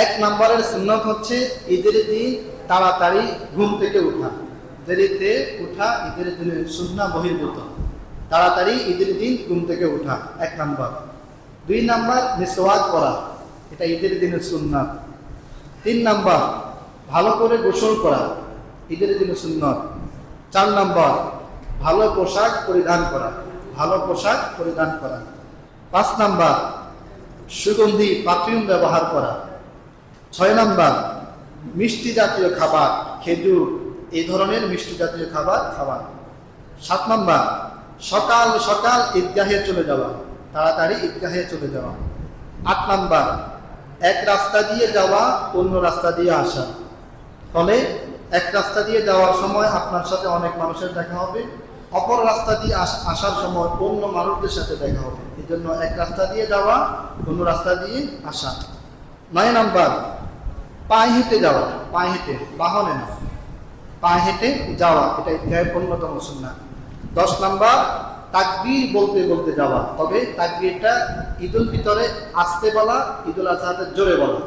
এক নম্বরের সুন্নত হচ্ছে ঈদের দিন তাড়াতাড়ি ঘুম থেকে উঠা। দেরিতে উঠা ঈদের দিনের সুন্নাহ বহির্ভূত। তাড়াতাড়ি ঈদের দিন ঘুম থেকে উঠা এক নম্বর। 2 নম্বর মিসওয়াক করা, এটা ঈদের দিনের সুন্নাহ। 3 নম্বর ভালো করে গোসল করা, ঈদের দিনের সুন্নাহ। 4 নম্বর ভালো পোশাক পরিধান করা, ভালো পোশাক পরিধান করা। 5 নম্বর সুগন্ধি পারফিউম ব্যবহার করা। 6 নম্বর মিষ্টি জাতীয় খাবার, খেজুর এই ধরনের মিষ্টি জাতীয় খাবার খাওয়া। 7 নম্বর সকাল সকাল ঈদগাহে চলে যাওয়া, তাড়াতাড়ি ঈদগাহে চলে যাওয়া। 8 নম্বর এক রাস্তা দিয়ে যাওয়া অন্য রাস্তা দিয়ে আসা, ফলে এক রাস্তা দিয়ে যাওয়ার সময় আপনার সাথে অনেক মানুষের দেখা হবে, অপর রাস্তা দিয়ে আসার সময় অন্য মানুষদের সাথে দেখা হবে। এই জন্য এক রাস্তা দিয়ে যাওয়া অন্য রাস্তা দিয়ে আসা। 9 নম্বর পায়ে হেঁটে যাওয়া, পায়ে হেঁটে, বাহনে না, পায়ে হেঁটে যাওয়া, এটা ঈদগাহের অন্যতম সুন্নাহ। 10 নম্বর তাকবীর বলতে বলতে যাওয়া, তবে তাকবীরটা ঈদুল ফিতরে আস্তে বলা, ঈদুল আজহাতে জোরে বলা।